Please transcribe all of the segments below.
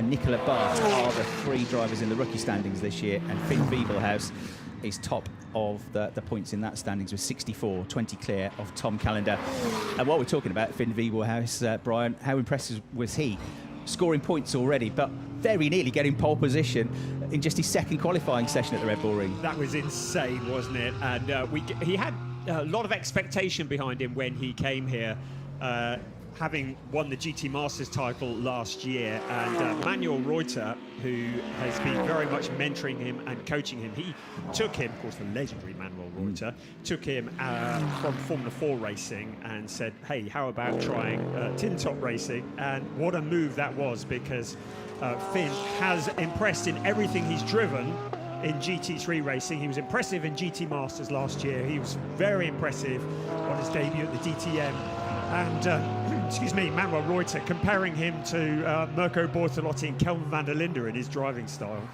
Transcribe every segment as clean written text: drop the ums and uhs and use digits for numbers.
Nicola Barth are the three drivers in the rookie standings this year, and Finn Wiebelhaus is top of the points in that standings with 64, 20 clear of Tom Callender. And while we're talking about Finn Wiebelhaus, Brian, how impressive was he? Scoring points already, but very nearly getting pole position in just his second qualifying session at the Red Bull Ring. That was insane, wasn't it? And he had a lot of expectation behind him when he came here, having won the GT Masters title last year. And Manuel Reuter, who has been very much mentoring him and coaching him, he took him, of course, the legendary Manuel Reuter, took him from Formula 4 racing and said, hey, how about trying tin top racing? And what a move that was, because Finn has impressed in everything he's driven in GT3 racing. He was impressive in GT Masters last year. He was very impressive on his debut at the DTM. And, excuse me, Manuel Reuter, comparing him to Mirko Bortolotti and Kelvin van der Linde in his driving style.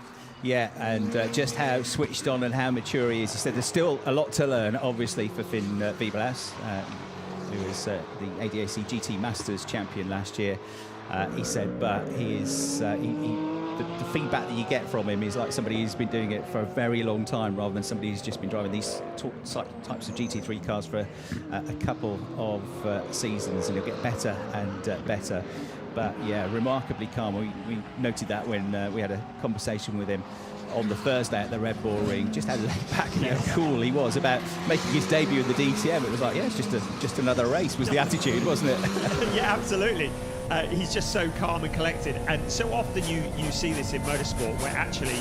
Yeah, and just how switched on and how mature he is. He said there's still a lot to learn, obviously, for Finn Wiebelhaus, who was the ADAC GT Masters champion last year. He said, but he is... The feedback that you get from him is like somebody who's been doing it for a very long time, rather than somebody who's just been driving these types of GT3 cars for a couple of seasons, and he'll get better and better. But yeah, remarkably calm. We noted that when we had a conversation with him on the Thursday at the Red Bull Ring. Just how laid back and how cool he was about making his debut in the DTM. It was like, yeah, it's just another race was the attitude, wasn't it? Yeah, absolutely. He's just so calm and collected. And so often you see this in motorsport where actually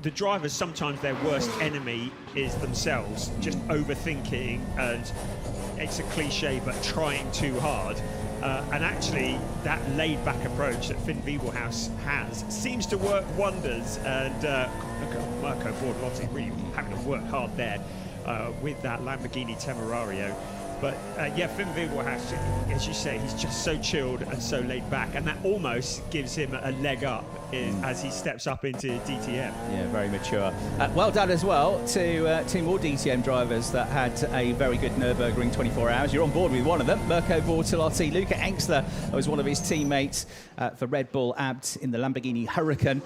the drivers, sometimes their worst enemy is themselves, just overthinking, and it's a cliche, but trying too hard. And actually, that laid-back approach that Finn Wiebelhaus has seems to work wonders. And look at Marco Bortolotti really having to work hard there with that Lamborghini Temerario. But yeah, Finn Wiebelhaus, as you say, he's just so chilled and so laid back, and that almost gives him a leg up as he steps up into DTM. Yeah, very mature. Well done as well to two more DTM drivers that had a very good Nurburgring 24 hours. You're on board with one of them, Mirko Bortolotti. Luca Engstler was one of his teammates for Red Bull Abt in the Lamborghini Huracan.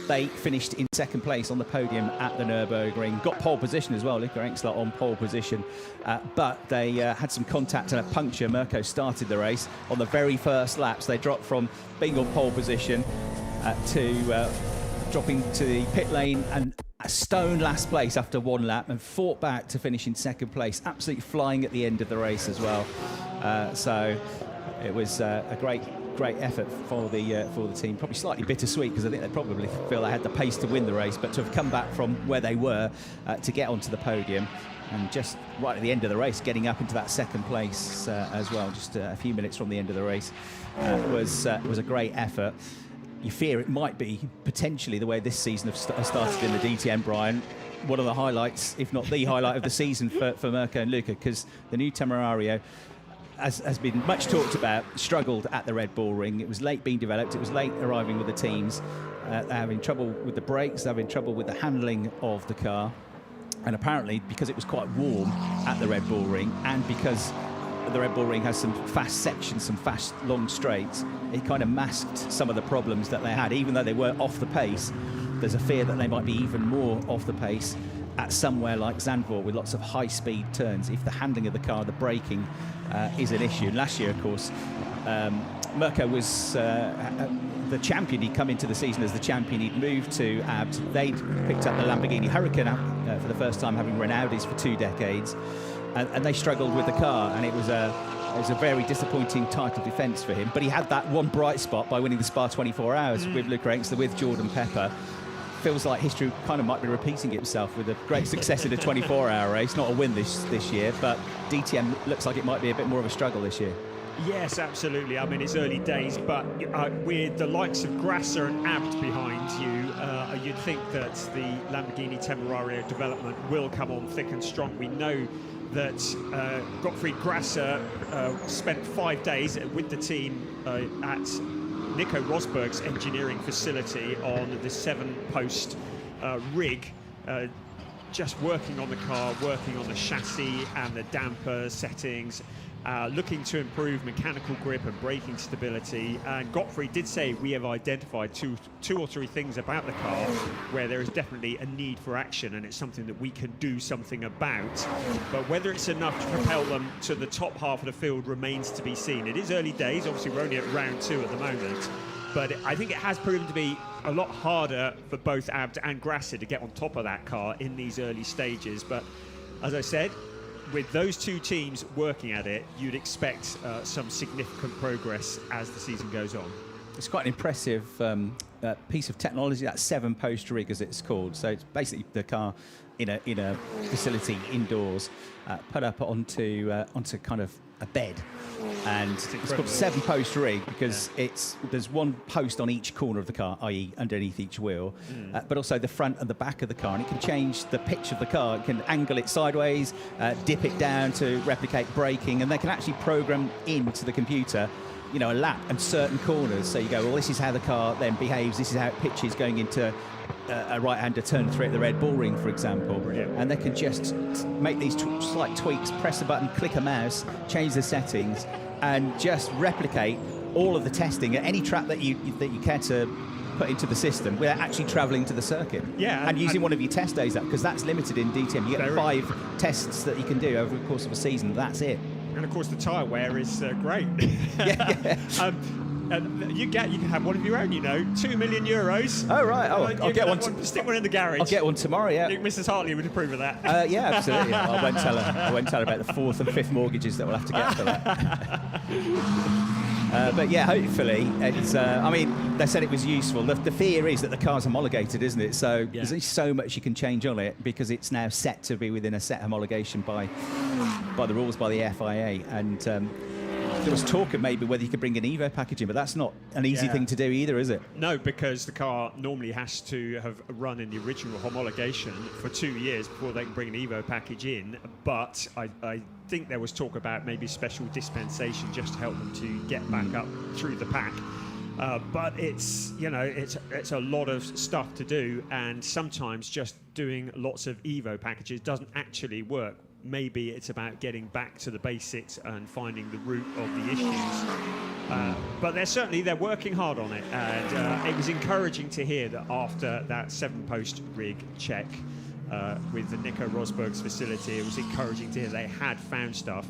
They finished in second place on the podium at the Nurburgring. Got pole position as well, Luca Engstler on pole position. But they had some contact and a puncture. Mirko started the race. On the very first laps, they dropped from being on pole position to dropping to the pit lane and a stone last place after one lap, and fought back to finish in second place. Absolutely flying at the end of the race as well. So it was a great effort for the team. Probably slightly bittersweet because I think they probably feel they had the pace to win the race, but to have come back from where they were to get onto the podium, and just right at the end of the race getting up into that second place as well, just a few minutes from the end of the race, was a great effort. You fear it might be potentially the way this season has started in the DTM, Brian, one of the highlights, if not the highlight of the season for Mirko and Luca, because the new Temerario has been much talked about, struggled at the Red Bull Ring. It was late being developed, it was late arriving with the teams. They're having trouble with the brakes, they're having trouble with the handling of the car. And apparently, because it was quite warm at the Red Bull Ring, and because the Red Bull Ring has some fast sections, some fast long straights, it kind of masked some of the problems that they had. Even though they were off the pace, there's a fear that they might be even more off the pace at somewhere like Zandvoort with lots of high-speed turns if the handling of the car, the braking is an issue. Last year, of course, Mirko was the champion. He'd come into the season as the champion. He'd moved to Abt. They'd picked up the Lamborghini Huracan for the first time, having run Audis for 2 decades, and they struggled with the car, and it was a very disappointing title defence for him. But he had that one bright spot by winning the Spa 24 Hours with Luca Engstler, with Jordan Pepper. Feels like history kind of might be repeating itself with a great success in a 24-hour race. Not a win this year, but DTM looks like it might be a bit more of a struggle this year. Yes, absolutely. I mean, it's early days, but with the likes of Grasser and Abt behind you, you'd think that the Lamborghini Temerario development will come on thick and strong. We know that Gottfried Grasser spent 5 days with the team at Nico Rosberg's engineering facility on the 7-post rig, just working on the car, working on the chassis and the damper settings, looking to improve mechanical grip and braking stability. And Gottfried did say we have identified two or three things about the car where there is definitely a need for action, and it's something that we can do something about. But whether it's enough to propel them to the top half of the field remains to be seen. It is early days. Obviously, we're only at round 2 at the moment. But I think it has proven to be a lot harder for both Abt and Grasser to get on top of that car in these early stages. But as I said, with those two teams working at it, you'd expect some significant progress as the season goes on. It's quite an impressive piece of technology, that 7-post rig, as it's called. So it's basically the car in a facility indoors, put up onto kind of a bed. And it's called 7-post rig because there's one post on each corner of the car, i.e. underneath each wheel, but also the front and the back of the car, and it can change the pitch of the car. It can angle it sideways, dip it down to replicate braking, and they can actually program into the computer, you know, a lap and certain corners. So you go, well, this is how the car then behaves, this is how it pitches going into a right-hander turn 3 at the Red Bull Ring, for example. Brilliant. And they can just make these slight tweaks, press a button, click a mouse, change the settings, and just replicate all of the testing at any track that you care to put into the system without actually travelling to the circuit. Yeah, and using one of your test days, because that's limited in DTM. You get 5 tests that you can do over the course of a season. That's it. And of course, the tyre wear is great. You can have one of your own, you know, €2 million. Oh, right. Oh, I'll get one. Stick one in the garage. I'll get one tomorrow, yeah. I think Mrs. Hartley would approve of that. Yeah, absolutely. I won't tell her. I won't tell her about the 4th and 5th mortgages that we'll have to get for that. But yeah, hopefully it's. I mean, they said it was useful. The fear is that the car's homologated, isn't it? So there's only so much you can change on it because it's now set to be within a set homologation by the rules by the FIA. And there was talk of maybe whether you could bring an Evo package in, but that's not an easy thing to do either, is it? No, because the car normally has to have run in the original homologation for 2 years before they can bring an Evo package in. But I think there was talk about maybe special dispensation just to help them to get back up through the pack. But it's, you know, it's a lot of stuff to do, and sometimes just doing lots of Evo packages doesn't actually work. Maybe it's about getting back to the basics and finding the root of the issues. But they're working hard on it, and it was encouraging to hear that after that 7-post rig check with the Nico Rosberg's facility, it was encouraging to hear they had found stuff.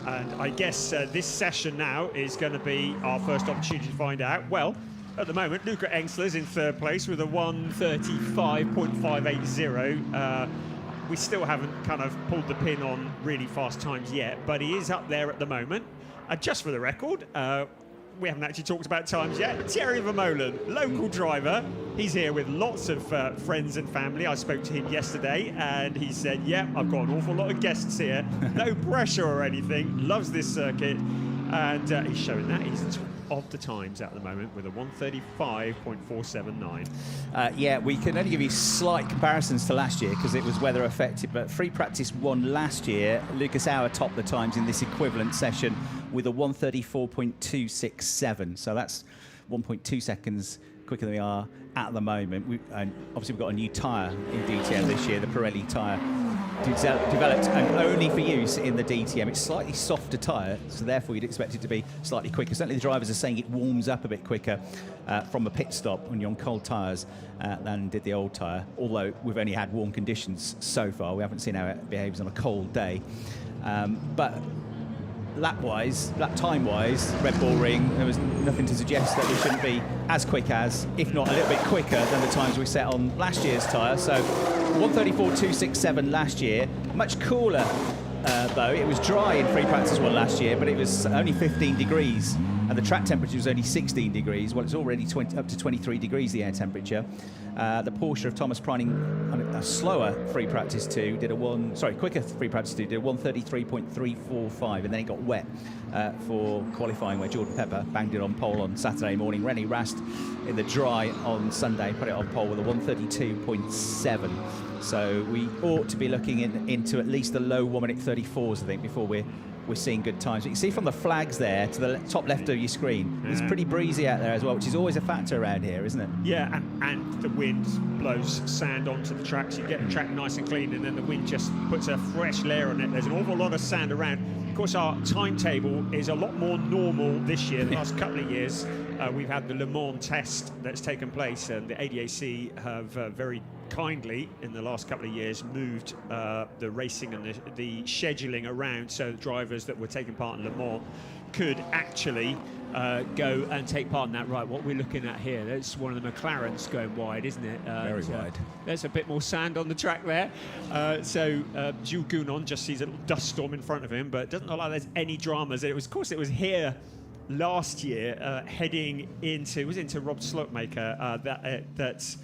And I guess this session now is going to be our first opportunity to find out. Well, at the moment, Luca Engsler's in 3rd place with a 1:35.580. We still haven't kind of pulled the pin on really fast times yet, but he is up there at the moment. Just for the record, we haven't actually talked about times yet. Thierry Vermeulen, local driver. He's here with lots of friends and family. I spoke to him yesterday, and he said, yeah, I've got an awful lot of guests here. No pressure or anything. Loves this circuit. And he's showing that. He's top of the times at the moment with a 1:35.479. Yeah, we can only give you slight comparisons to last year because it was weather affected, but free practice 1 last year, Lucas Auer topped the times in this equivalent session with a 1:34.267. So that's 1.2 seconds quicker than we are at the moment. And obviously we've got a new tyre in DTM this year, the Pirelli tyre, developed and only for use in the DTM. It's slightly softer tyre, so therefore you'd expect it to be slightly quicker. Certainly the drivers are saying it warms up a bit quicker from a pit stop when you're on cold tyres than did the old tyre, although we've only had warm conditions so far. We haven't seen how it behaves on a cold day. But lap time-wise, Red Bull Ring, there was nothing to suggest that we shouldn't be as quick as, if not a little bit quicker than the times we set on last year's tyre. So 1:34.267 last year, much cooler though. It was dry in free practice 1 last year, but it was only 15 degrees. And the track temperature was only 16 degrees. Well, it's already up to 23 degrees, the air temperature. The Porsche of Thomas Preining, a slower free practice 2, quicker free practice 2, did a 1:33.345, and then it got wet for qualifying, where Jordan Pepper banged it on pole on Saturday morning. Rennie Rast in the dry on Sunday put it on pole with a 1:32.7. So we ought to be looking into at least the low 1-minute 34s, I think, before we're seeing good times. You can see from the flags there to the top left of your screen, it's pretty breezy out there as well, which is always a factor around here, isn't it? Yeah, and the wind blows sand onto the track, so you get the track nice and clean, and then the wind just puts a fresh layer on it. There's an awful lot of sand around. Of course, our timetable is a lot more normal this year. The last couple of years, we've had the Le Mans test that's taken place, and the ADAC have very kindly, in the last couple of years, moved the racing and the scheduling around so the drivers that were taking part in Le Mans could actually go and take part in that. Right, what we're looking at here, that's one of the McLarens going wide, isn't it? Very wide. There's a bit more sand on the track there. So Jules Gounon just sees a little dust storm in front of him, but it doesn't look like there's any dramas. Of course, it was here last year, heading into Rob Slotemaker, that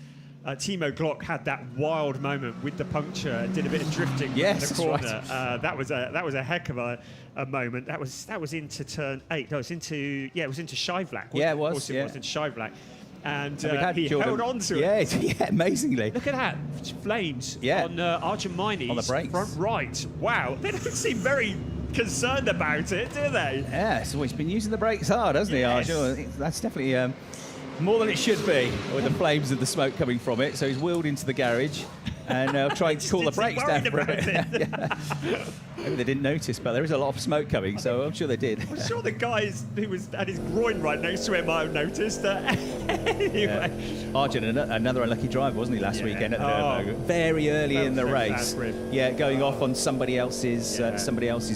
Timo Glock had that wild moment with the puncture, did a bit of drifting in the corner. Right. That was a heck of a moment. That was into turn 8. No, it was into Scheivlak. Yeah, it was. Of course, it was into Scheivlak. And he Jordan held on to it. Yeah, amazingly. Look at that. Flames on Argemini's on the brakes. Front right. Wow. They don't seem very concerned about it, do they? Yeah, so he's been using the brakes hard, hasn't he, Arjun? That's definitely more than it should be, with the flames and the smoke coming from it. So he's wheeled into the garage. and try and call the brakes down for it. Yeah. Maybe they didn't notice, but there is a lot of smoke coming, so I'm sure they did. I'm sure the guy who was had his groin right next to him might have noticed. Anyway. Arjun, another unlucky driver, wasn't he, last weekend at the Nurburgring? Very early in the race. Going off on somebody else's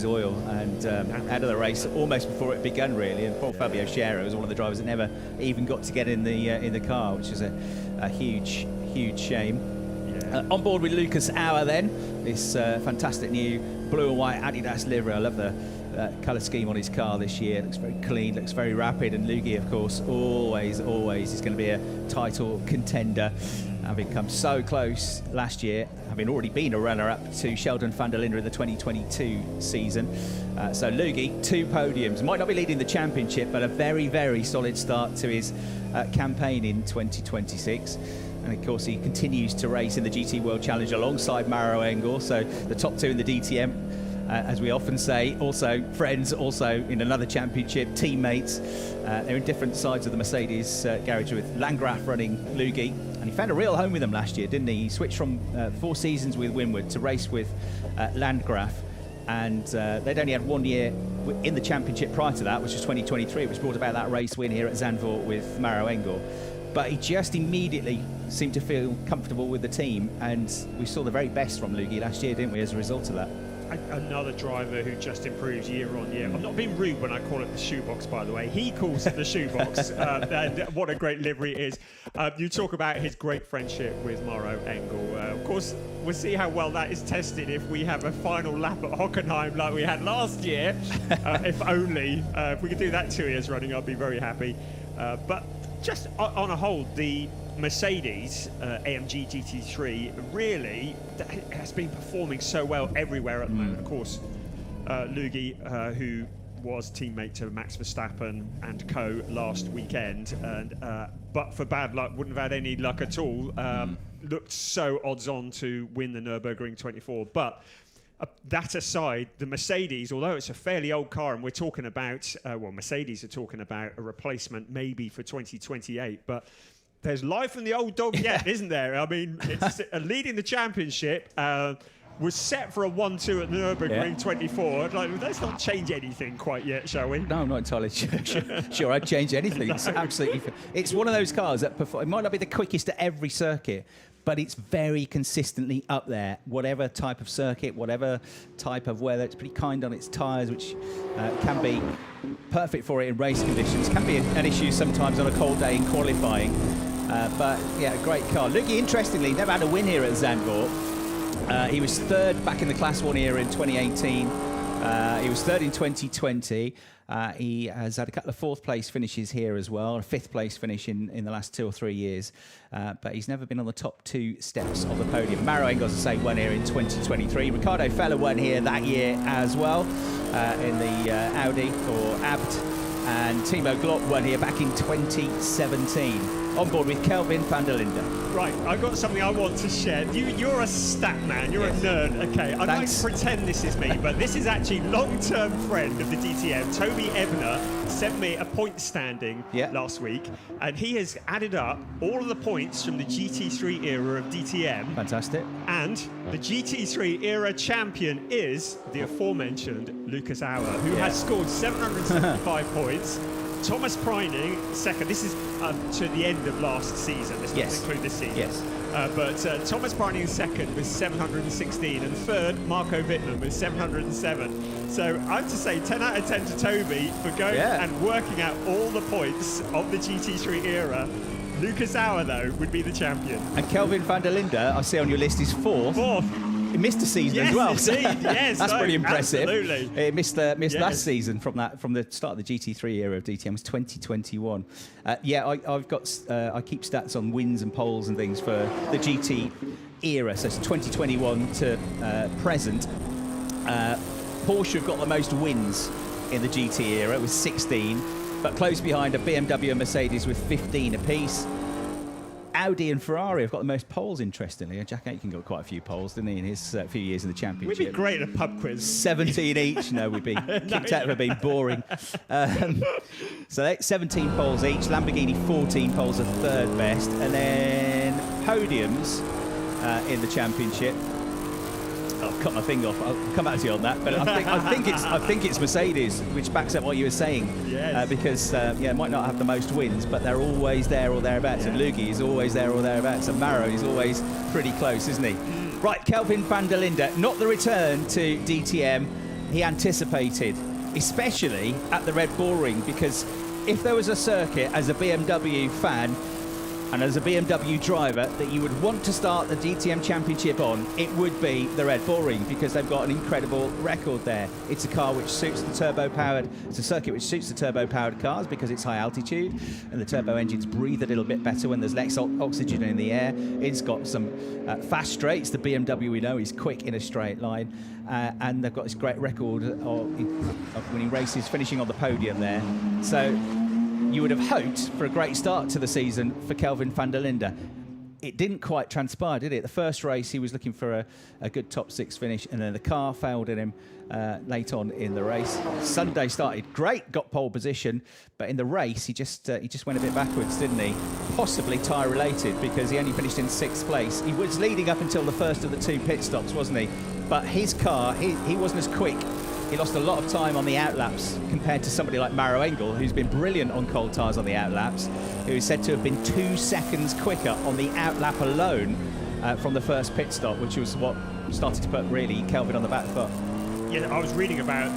oil and out of the race almost before it began, really. And poor Fabio Sciarra was one of the drivers that never even got to get in the car, which is a huge shame. On board with Lucas Auer then, this fantastic new blue and white Adidas livery. I love the colour scheme on his car this year. It looks very clean, looks very rapid, and Lugi, of course, always is going to be a title contender, having come so close last year, having already been a runner-up to Sheldon van der Linde in the 2022 season. So Lugi, 2 podiums, might not be leading the championship, but a very solid start to his campaign in 2026. And of course, he continues to race in the GT World Challenge alongside Maro Engel. So the top 2 in the DTM, as we often say, also friends, also in another championship, teammates. They're in different sides of the Mercedes garage, with Landgraf running Lugi. And he found a real home with them last year, didn't he? He switched from 4 seasons with Winward to race with Landgraf. And they'd only had 1 year in the championship prior to that, which was 2023, which brought about that race win here at Zandvoort with Maro Engel. But he just immediately seemed to feel comfortable with the team, and we saw the very best from Lugi last year, didn't we, as a result of that? Another driver who just improves year on year. I'm not being rude when I call it the shoebox, by the way. He calls it the shoebox, and what a great livery it is. You talk about his great friendship with Maro Engel. Of course, we'll see how well that is tested if we have a final lap at Hockenheim like we had last year. If only. If we could do that 2 years running, I'd be very happy. But just on a whole, the Mercedes AMG GT3 really has been performing so well everywhere at the moment. Of course, Lugi, who was teammate to Max Verstappen and co last weekend, and but for bad luck, wouldn't have had any luck at all. Looked so odds-on to win the Nurburgring 24, but that aside, the Mercedes, although it's a fairly old car, and we're talking about, Mercedes are talking about a replacement maybe for 2028, but there's life in the old dog yet, isn't there? I mean, it's leading the championship, was set for a 1-2 at the Nurburgring 24. Like, let's not change anything quite yet, shall we? No, I'm not entirely sure I'd change anything. It's absolutely, it's one of those cars that it might not be the quickest at every circuit, but it's very consistently up there. Whatever type of circuit, whatever type of weather, it's pretty kind on its tyres, which can be perfect for it in race conditions. Can be an issue sometimes on a cold day in qualifying. But yeah, a great car. Lugi, interestingly, never had a win here at Zandvoort. He was 3rd back in the Class 1 era in 2018. He was 3rd in 2020. He has had a couple of 4th place finishes here as well, a 5th place finish in the last 2 or 3 years. But he's never been on the top 2 steps of the podium. Maro Engel, as I say, won here in 2023. Ricardo Feller won here that year as well in the Audi for Abt. And Timo Glock won here back in 2017. On board with Kelvin van der Linde. Right, I've got something I want to share. You're a stat man, you're a nerd. Okay, I might pretend this is me, but this is actually long-term friend of the DTM. Toby Ebner sent me a point standing last week, and he has added up all of the points from the GT3 era of DTM. Fantastic. And the GT3 era champion is the aforementioned Lucas Auer, who has scored 775 points. Thomas Preining, 2nd. This is to the end of last season. This doesn't include this season. Yes. But Thomas Preining is 2nd with 716, and 3rd, Marco Wittmann with 707. So I have to say 10 out of 10 to Toby for going and working out all the points of the GT3 era. Lucas Auer, though, would be the champion. And Kelvin van der Linde, I see on your list, is 4th. 4th. He missed a season as well. Indeed, yes, that's pretty impressive. Absolutely. He missed last season from the start of the GT3 era of DTM. It was 2021. I've got I keep stats on wins and poles and things for the GT era. So it's 2021 to present. Porsche have got the most wins in the GT era with 16, but close behind are BMW and Mercedes with 15 apiece. Audi and Ferrari have got the most poles, interestingly. Jack Aitken got quite a few poles, didn't he, in his few years in the championship? We'd be great at a pub quiz. 17 each. No, we'd be kicked out for being boring. So 17 poles each. Lamborghini 14 poles are 3rd best. And then podiums. in the championship. I've cut my finger off. I'll come back to you on that. But I think it's Mercedes, which backs up what you were saying. Yes. Because it might not have the most wins, but they're always there or thereabouts. And Lugi is always there or thereabouts. And Maro is always pretty close, isn't he? Right, Kelvin van der Linde, not the return to DTM he anticipated, especially at the Red Bull Ring, because if there was a circuit as a BMW fan and as a BMW driver that you would want to start the DTM Championship on, it would be the Red Bull Ring, because they've got an incredible record there. It's a car which suits the turbo-powered, it's a circuit which suits the turbo-powered cars because it's high altitude and the turbo engines breathe a little bit better when there's less oxygen in the air. It's got some fast straights. The BMW we know is quick in a straight line, and they've got this great record of winning races, finishing on the podium there. So you would have hoped for a great start to the season for Kelvin van der Linde. It didn't quite transpire, did it? The first race, he was looking for a good top 6 finish, and then the car failed in him late on in the race. Sunday started great, got pole position, but in the race, he just went a bit backwards, didn't he? Possibly tyre related, because he only finished in 6th place. He was leading up until the first of the 2 pit stops, wasn't he? But his car, he wasn't as quick. He lost a lot of time on the outlaps compared to somebody like Maro Engel, who's been brilliant on cold tyres on the outlaps, who is said to have been 2 seconds quicker on the outlap alone from the first pit stop, which was what started to put really Kelvin on the back foot. Yeah, I was reading about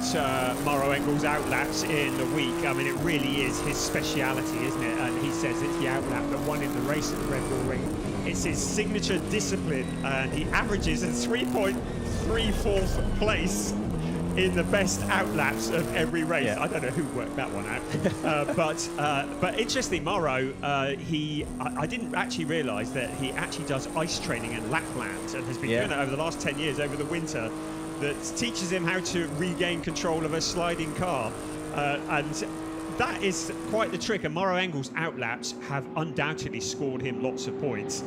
Maro Engel's outlaps in the week. I mean, it really is his speciality, isn't it? And he says it's the outlap that won him the race at the Red Bull Ring. It's his signature discipline, and he averages a 3.34th place in the best outlaps of every race. Yeah. I don't know who worked that one out. But interestingly, Maro, I didn't actually realise that he actually does ice training in Lapland, and has been doing it over the last 10 years over the winter, that teaches him how to regain control of a sliding car. And that is quite the trick, and Maro Engel's outlaps have undoubtedly scored him lots of points.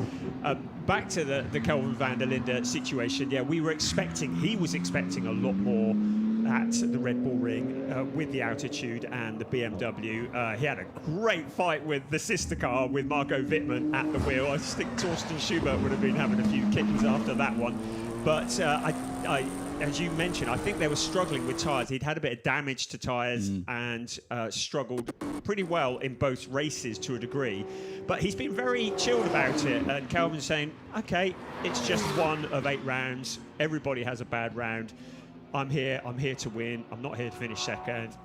Back to the Kelvin van der Linde situation, he was expecting a lot more at the Red Bull Ring with the altitude and the BMW. He had a great fight with the sister car with Marco Wittmann at the wheel. I just think Torsten Schubert would have been having a few kittens after that one. But as you mentioned, I think they were struggling with tyres. He'd had a bit of damage to tyres and struggled pretty well in both races to a degree. But he's been very chilled about it. And Kelvin's saying, okay, it's just 1 of 8 rounds. Everybody has a bad round. I'm here to win. I'm not here to finish second.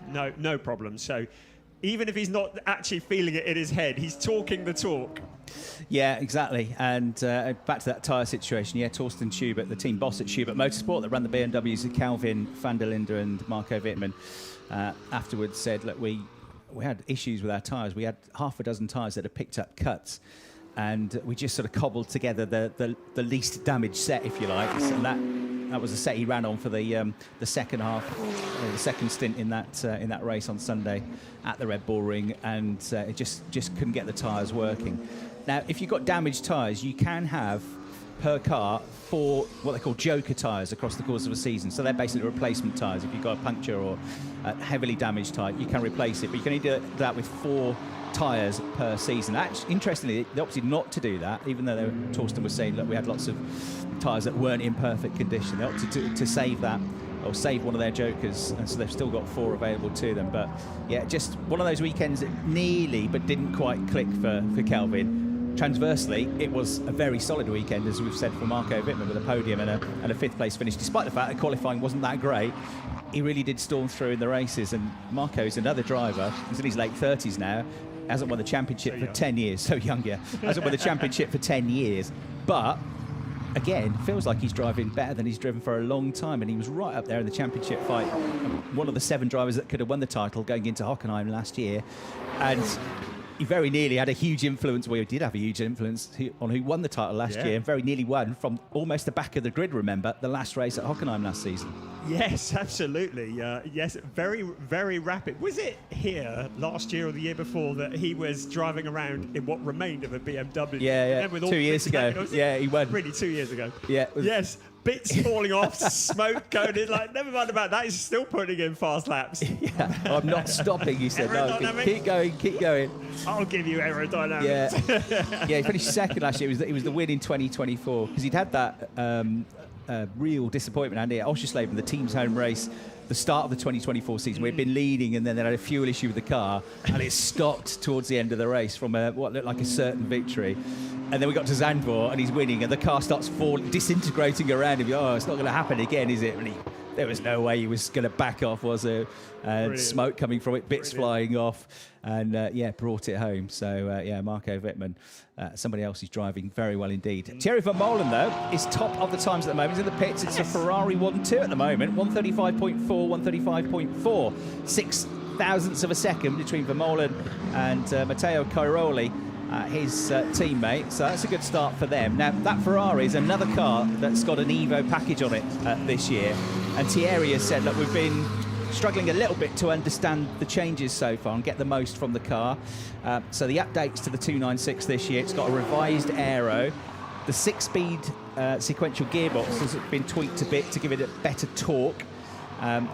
No problem. So even if he's not actually feeling it in his head, he's talking the talk. Yeah, exactly. And back to that tyre situation, Torsten Schubert, the team boss at Schubert Motorsport that ran the BMWs, at Kelvin van der Linde and Marco Wittmann, afterwards said, look, we had issues with our tyres. We had half a dozen tyres that had picked up cuts, and we just sort of cobbled together the least damaged set, if you like. And that was the set he ran on for the second half, or the second stint in that race on Sunday at the Red Bull Ring, and it just couldn't get the tyres working. Now, if you've got damaged tyres, you can have per car 4 what they call joker tyres across the course of a season. So they're basically replacement tyres. If you've got a puncture or a heavily damaged tyre, you can replace it, but you can only do that with 4 tyres per season. Actually, interestingly, they opted not to do that, even though Torsten was saying, look, we had lots of tyres that weren't in perfect condition. They opted to save that, or save one of their jokers, and so they've still got 4 available to them. But yeah, just one of those weekends that nearly but didn't quite click for Kelvin. Transversely, it was a very solid weekend, as we've said, for Marco Wittmann, with a podium and a 5th place finish. Despite the fact that qualifying wasn't that great, he really did storm through in the races. And Marco's another driver. He's in his late 30s now. Hasn't won the championship for 10 years. So young, yeah. Hasn't won the championship for 10 years. But again, feels like he's driving better than he's driven for a long time, and he was right up there in the championship fight. One of the 7 drivers that could have won the title going into Hockenheim last year. And he very nearly had a huge influence, well, he did have a huge influence on who won the title last year, and very nearly won from almost the back of the grid, remember, the last race at Hockenheim last season. Yes, absolutely. Yes, very, very rapid. Was it here last year or the year before that he was driving around in what remained of a BMW? Yeah. With 2 years ago. Yeah, he won. Really, 2 years ago. Yeah. Yes, bits falling off, smoke going in. Like, never mind about that. He's still putting in fast laps. Yeah, I'm not stopping, he said. No, keep going. I'll give you aerodynamics. Yeah, he finished second last year. It was the win in 2024 because he'd had that real disappointment, Andy, at Oschersleben, the team's home race, the start of the 2024 season. We'd been leading, and then they had a fuel issue with the car, and it stopped towards the end of the race from what looked like a certain victory. And then we got to Zandvoort, and he's winning, and the car starts disintegrating around him. Oh, it's not going to happen again, is it? And there was no way he was going to back off, was there? Smoke coming from it, bits flying off, and brought it home. So Marco Wittmann, somebody else is driving very well indeed. Thierry Vermeulen, though, is top of the times at the moment. He's in the pits. It's a Ferrari 1-2 at the moment, 135.4, 135.4, 6 thousandths of a second between Vermeulen and Matteo Cairoli, his teammate. So that's a good start for them. Now, that Ferrari is another car that's got an Evo package on it this year. And Thierry has said, look, we've been struggling a little bit to understand the changes so far and get the most from the car. So the updates to the 296 this year, it's got a revised aero. The 6-speed sequential gearbox has been tweaked a bit to give it a better torque,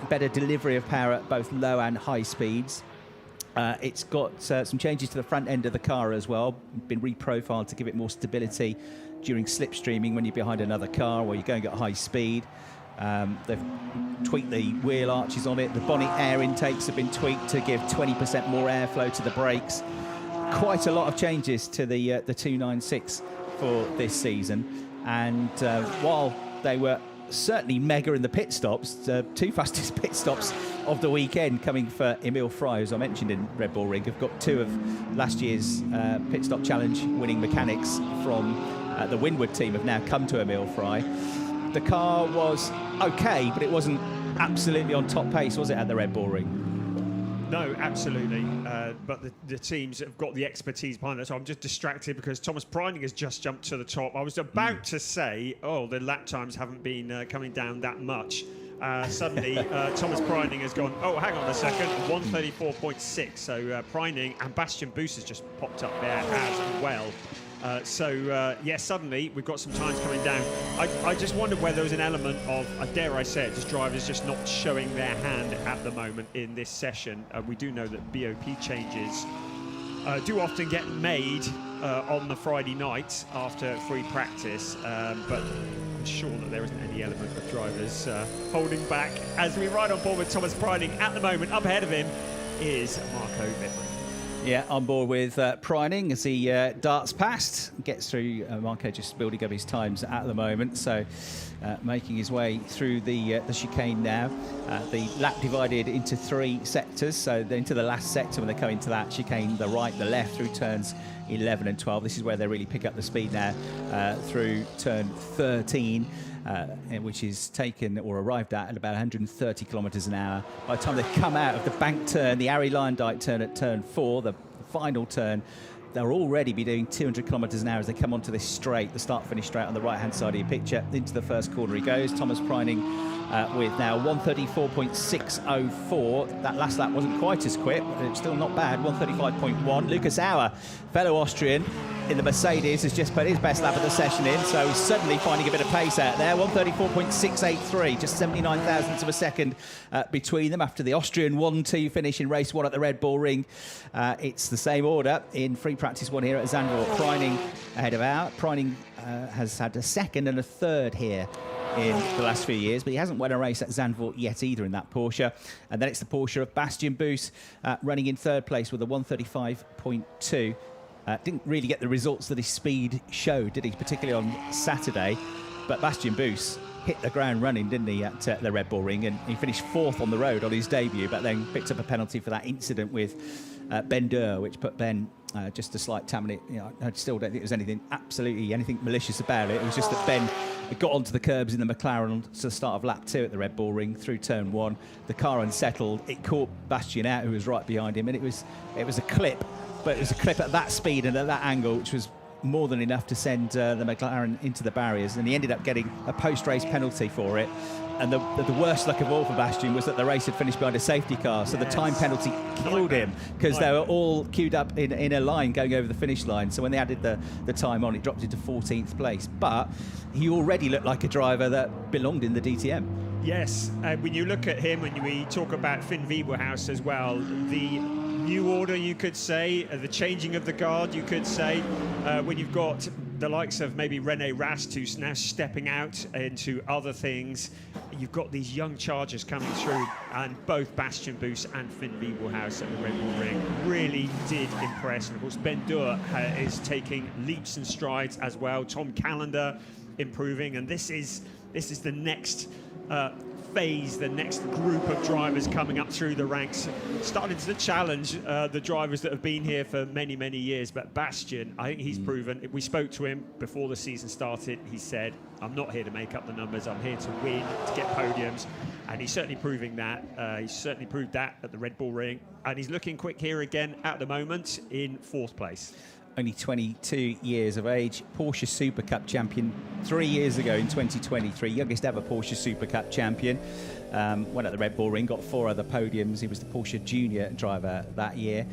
better delivery of power at both low and high speeds. It's got some changes to the front end of the car as well, been reprofiled to give it more stability during slipstreaming when you're behind another car or you're going at high speed. They've tweaked the wheel arches on it. The bonnet air intakes have been tweaked to give 20% more airflow to the brakes. Quite a lot of changes to the 296 for this season. And while they were certainly mega in the pit stops, the two fastest pit stops of the weekend coming for Emil Frey, as I mentioned in Red Bull Ring, have got two of last year's pit stop challenge winning mechanics from the Windward team have now come to Emil Frey. The car was okay, but it wasn't absolutely on top pace, was it, at the Red Bull Ring? No, absolutely. But the teams have got the expertise behind it. So I'm just distracted because Thomas Preining has just jumped to the top. I was about to say, the lap times haven't been coming down that much. Suddenly, Thomas Preining has gone, hang on a second, 134.6. So Preining and Bastian Buus has just popped up there as well. Suddenly we've got some times coming down. I just wondered whether there was an element of, dare I say it, just drivers just not showing their hand at the moment in this session. We do know that BOP changes do often get made on the Friday night after free practice, but I'm sure that there isn't any element of drivers holding back. As we ride on board with Thomas Preining at the moment, up ahead of him is Marco Wittmann. Yeah, on board with Preining as he darts past, gets through. Marco just building up his times at the moment, so making his way through the chicane now. The lap divided into 3 sectors, so into the last sector when they come into that chicane, the right, the left, through turns 11 and 12. This is where they really pick up the speed now through turn 13. Which is taken or arrived at about 130 kilometres an hour. By the time they come out of the bank turn, the Ari Lyndike turn at turn 4, the final turn, they'll already be doing 200 kilometres an hour as they come onto this straight, the start-finish straight on the right-hand side of your picture. Into the first corner he goes. Thomas Preining with now 134.604. That last lap wasn't quite as quick, but it's still not bad. 135.1. Lucas Auer, fellow Austrian, in the Mercedes, has just put his best lap of the session in, so he's suddenly finding a bit of pace out there. 134.683, just 79 thousandths of a second between them after the Austrian 1-2 finish in race 1 at the Red Bull Ring. It's the same order in free practice 1 here at Zandvoort. Preining ahead of Auer. Preining has had a second and a third here in the last few years, but he hasn't won a race at Zandvoort yet either in that Porsche. And then it's the Porsche of Bastian Buus running in third place with a 135.2. Didn't really get the results that his speed showed, did he? Particularly on Saturday. But Bastian Buus hit the ground running, didn't he, at the Red Bull Ring? And he finished 4th on the road on his debut, but then picked up a penalty for that incident with Ben Durr, which put Ben just a slight tam. And I still don't think there was anything malicious about it. It was just that Ben got onto the curbs in the McLaren to the start of lap 2 at the Red Bull Ring through turn 1. The car unsettled. It caught Bastian out, who was right behind him, and it was a clip. But it was a clip at that speed and at that angle, which was more than enough to send the McLaren into the barriers, and he ended up getting a post-race penalty for it. And the worst luck of all for Bastian was that the race had finished behind a safety car, so the time penalty killed him because they were all queued up in a line going over the finish line. So when they added the time on, it dropped into 14th place. But he already looked like a driver that belonged in the DTM. Yes, when you look at him, and we talk about Finn Wiebelhaus as well, the new order, you could say, the changing of the guard, you could say, when you've got the likes of maybe Rene Rast, who's now stepping out into other things. You've got these young chargers coming through, and both Bastian Buus and Finn Wiebelhaus at the Red Bull Ring really did impress. And of course, Ben Dur is taking leaps and strides as well. Tom Callender improving, and this is the next phase, the next group of drivers coming up through the ranks, starting to challenge the drivers that have been here for many, many years. But Bastian, I think he's proven. We spoke to him before the season started. He said, I'm not here to make up the numbers. I'm here to win, to get podiums. And he's certainly proving that. He's certainly proved that at the Red Bull Ring. And he's looking quick here again at the moment in 4th place. Only 22 years of age, Porsche Super Cup champion 3 years ago in 2023, youngest ever Porsche Super Cup champion. Went at the Red Bull Ring, got 4 other podiums. He was the Porsche Junior driver that year.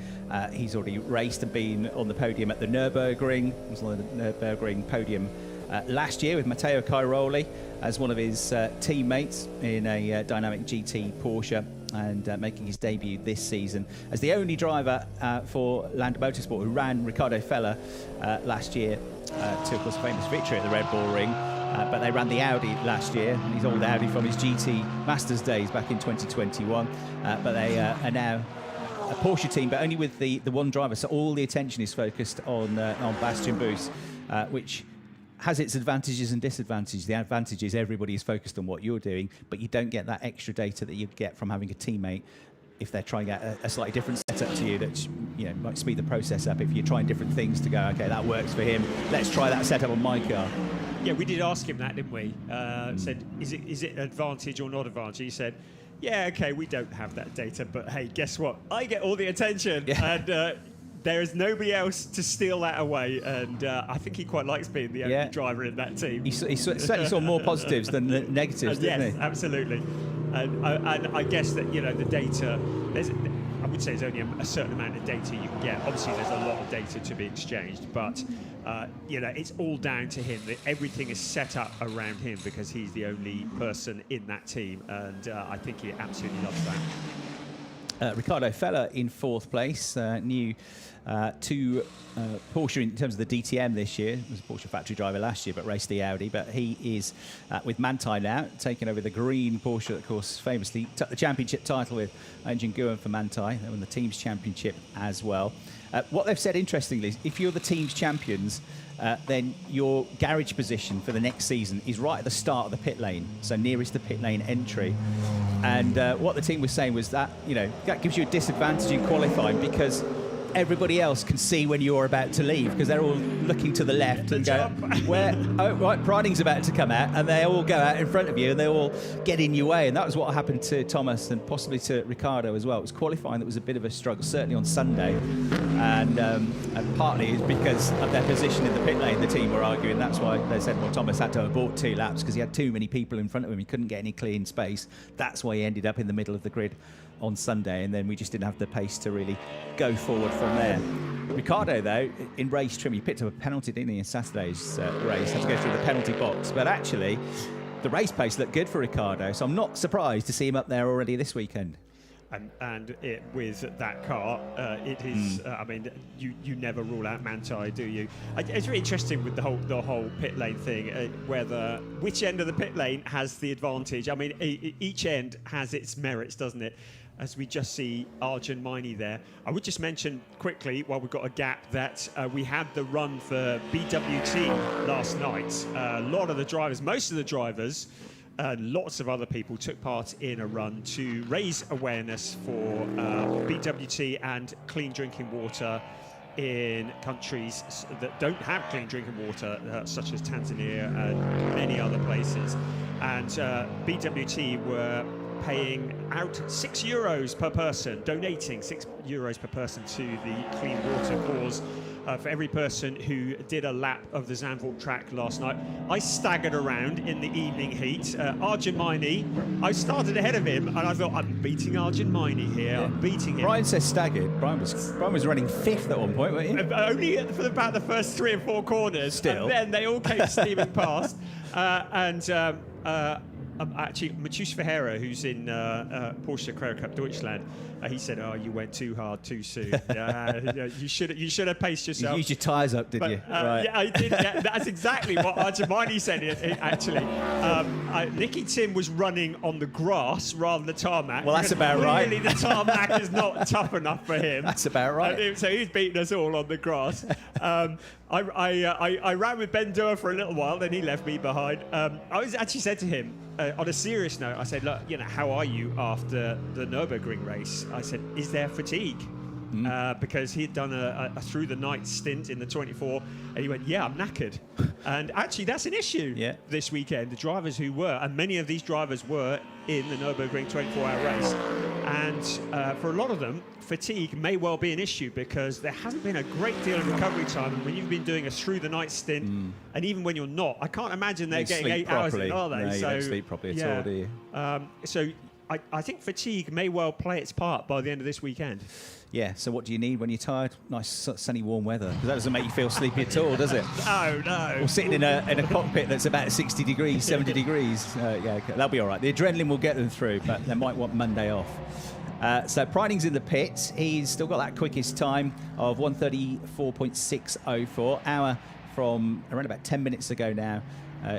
He's already raced and been on the podium at the Nurburgring. He was on the Nurburgring podium last year with Matteo Cairoli as one of his teammates in a dynamic GT Porsche, and making his debut this season as the only driver for Linde Motorsport who ran Ricardo Feller last year to, of course, a famous victory at the Red Bull Ring. But they ran the Audi last year, his old Audi from his GT Masters days back in 2021. But they are now a Porsche team, but only with the one driver. So all the attention is focused on Bastian Buus, which has its advantages and disadvantages. The advantage is everybody is focused on what you're doing, but you don't get that extra data that you get from having a teammate if they're trying out a slightly different setup to you that might speed the process up. If you're trying different things to go, okay, that works for him, let's try that setup on my car. Yeah, we did ask him that, didn't we? Said, is it an advantage or not advantage? He said, yeah, okay, we don't have that data, but hey, guess what? I get all the attention. Yeah. And there is nobody else to steal that away, and I think he quite likes being the only driver in that team. He certainly saw more positives than the negatives, didn't he? Yes, absolutely. And I guess that the data, I would say there's only a certain amount of data you can get. Obviously, there's a lot of data to be exchanged, but it's all down to him. Everything is set up around him because he's the only person in that team, and I think he absolutely loves that. Ricardo Feller in 4th place, new to Porsche in terms of the DTM this year. He was a Porsche factory driver last year, but raced the Audi. But he is with Manthey now, taking over the green Porsche that, of course, famously took the championship title with Engine Nguyen for Manthey. They won the team's championship as well. What they've said, interestingly, is if you're the team's champions, then your garage position for the next season is right at the start of the pit lane, so nearest the pit lane entry. And what the team was saying was that, that gives you a disadvantage in qualifying because everybody else can see when you're about to leave because they're all looking to the left and go, where? Oh, right, Priding's about to come out, and they all go out in front of you and they all get in your way. And that was what happened to Thomas and possibly to Ricardo as well. It was qualifying that was a bit of a struggle, certainly on Sunday, and partly is because of their position in the pit lane. The team were arguing that's why they said, well, Thomas had to have bought 2 laps because he had too many people in front of him. He couldn't get any clean space. That's why he ended up in the middle of the grid on Sunday, and then we just didn't have the pace to really go forward from there. Ricardo, though, in race trim, he picked up a penalty, didn't he, in Saturday's race, had to go through the penalty box, but actually the race pace looked good for Ricardo, so I'm not surprised to see him up there already this weekend. And with that car, it is. I mean, you never rule out Manthey, do you? It's really interesting with the whole pit lane thing. Which end of the pit lane has the advantage? I mean, each end has its merits, doesn't it? As we just see Arjun Maini there. I would just mention quickly, while we've got a gap, that we had the run for BWT last night. A lot of the drivers, most of the drivers, and lots of other people took part in a run to raise awareness for BWT and clean drinking water in countries that don't have clean drinking water, such as Tanzania and many other places. And BWT were paying out €6 per person, donating €6 per person to the clean water cause for every person who did a lap of the Zandvoort track last night. I staggered around in the evening heat. Arjun Maini, I started ahead of him, and I thought, I'm beating Arjun Maini here. Yeah. I'm beating him. Brian says staggered. Brian was running 5th at one point, weren't you? Only for about the first 3 or 4 corners. Still. And then they all came steaming past. Actually, Matheus Ferreira, who's in Porsche Carrera Cup Deutschland, he said, "Oh, you went too hard too soon. You should have paced yourself." You used your tyres up, did you? Right. Yeah, I did. Yeah, that's exactly what Arjumani said. Actually, Nicky Tim was running on the grass rather than the tarmac. Well, that's about right. Really, the tarmac is not tough enough for him. That's about right. So he's beating us all on the grass. I ran with Ben Dura for a little while, then he left me behind. I was actually said to him, on a serious note, I said, look, how are you after the Nurburgring race? I said, is there fatigue? Because he'd done a through-the-night stint in the 24, and he went, yeah, I'm knackered. And actually, that's an issue this weekend. The drivers who were, and many of these drivers were in the Nurburgring 24-hour race. And for a lot of them, fatigue may well be an issue because there hasn't been a great deal of recovery time. And when you've been doing a through-the-night stint, and even when you're not, I can't imagine they're getting 8 hours in, are they? No, you don't sleep properly at all, do you? So I think fatigue may well play its part by the end of this weekend. Yeah, so what do you need when you're tired? Nice, sunny, warm weather. Because that doesn't make you feel sleepy at all, does it? No. Or sitting in a cockpit that's about 60 degrees, 70 degrees. Okay, that'll be all right. The adrenaline will get them through, but they might want Monday off. So Priding's in the pits. He's still got that quickest time of 1:34.604. Auer from around about 10 minutes ago now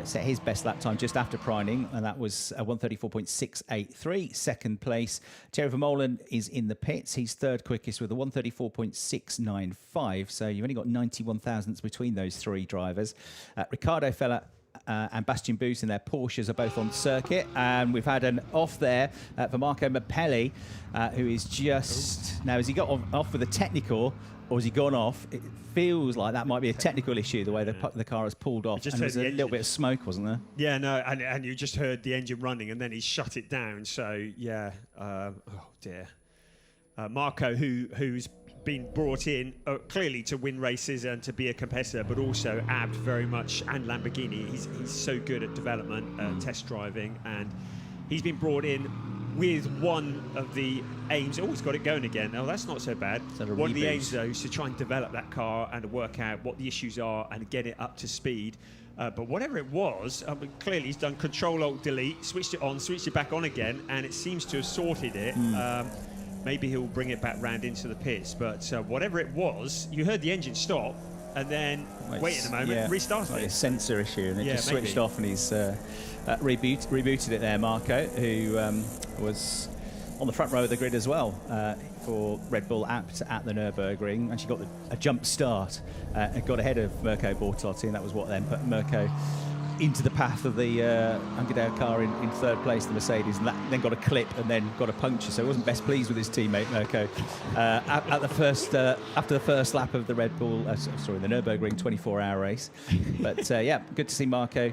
set his best lap time just after Priding, and that was 1:34.683. Second place. Thierry Vermeulen is in the pits. He's third quickest with a 1:34.695. So you've only got 91 thousandths between those 3 drivers. Ricardo and Bastian Buus in their Porsches are both on circuit, and we've had an off there for Marco Mappelli, who is just now. Has he got off with a technical, or has he gone off? It feels like that might be a technical issue, the way the car has pulled off. And there's a little bit of smoke, wasn't there? Yeah, no, and you just heard the engine running, and then he shut it down. So yeah, oh dear. Marco, who's been brought in clearly to win races and to be a competitor, but also ABD very much, and Lamborghini. He's so good at development, test driving, and he's been brought in with one of the aims. Oh, he's got it going again. Oh, that's not so bad. One of the aims, though, is to try and develop that car and to work out what the issues are and get it up to speed. But whatever it was, clearly he's done Control-Alt-Delete, switched it on, switched it back on again, and it seems to have sorted it. Maybe he'll bring it back round into the pits. But whatever it was, you heard the engine stop, and then wait a moment, restarted like it. A sensor issue, and it just switched off, and he's rebooted it there. Marco, who was on the front row of the grid as well for Red Bull at the Nurburgring, and she got a jump start and got ahead of Mirko Bortotti, and that was what then put Mirko into the path of the Hungerdale car in third place, the Mercedes, and that then got a clip and then got a puncture. So he wasn't best pleased with his teammate Mirko at the first after the first lap of the Red Bull, the Nurburgring 24-hour race. But yeah, good to see Marco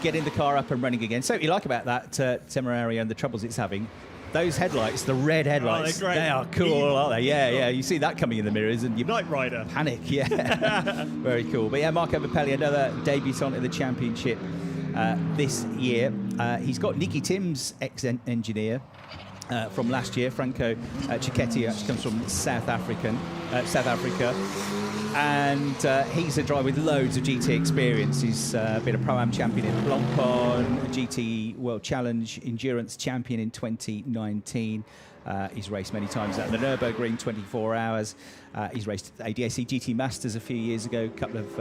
getting the car up and running again. So what you like about that Temerario and the troubles it's having? Those headlights, the red headlights, they are cool, aren't they? Yeah. You see that coming in the mirrors and you Knight Rider panic. Yeah, very cool. But yeah, Marco Mappelli, another debutant in the championship this year. He's got Nicky Tim's ex-engineer from last year, Franco Cicchetti, actually comes from South Africa. And he's a driver with loads of GT experience. He's been a Pro-Am champion in Blancpain, a GT World Challenge Endurance champion in 2019. He's raced many times at the Nurburgring 24 hours. He's raced at the ADAC GT Masters a few years ago, a couple of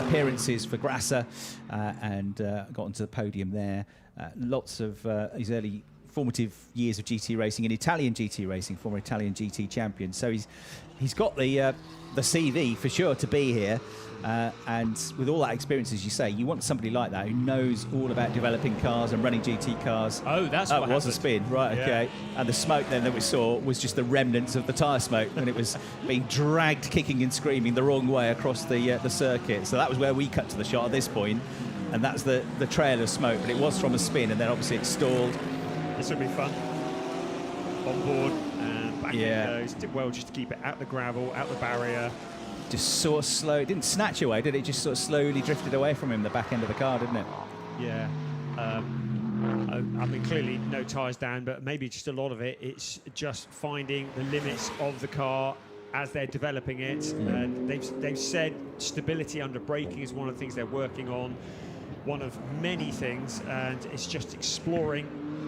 appearances for Grasser, and got onto the podium there. Lots of his early formative years of GT racing in Italian GT racing, former Italian GT champion. So he's got the CV for sure to be here, and with all that experience, as you say, you want somebody like that who knows all about developing cars and running GT cars. Oh, that's what was happened. a spin, right? Yeah. Okay. And the smoke then that we saw was just the remnants of the tyre smoke when it was being dragged, kicking and screaming the wrong way across the circuit. So that was where we cut to the shot at this point, and that's the trail of smoke. But it was from a spin, and then obviously it stalled. This will be fun. On board and back it goes. Did well just to keep it out the gravel, out the barrier. just sort of slow. It didn't snatch away, did it? Just sort of slowly drifted away from him, the back end of the car, didn't it? Yeah. I mean, clearly no tyres down, but maybe just a lot of it, it's just finding the limits of the car as they're developing it. And they've said stability under braking is one of the things they're working on, one of many things, and it's just exploring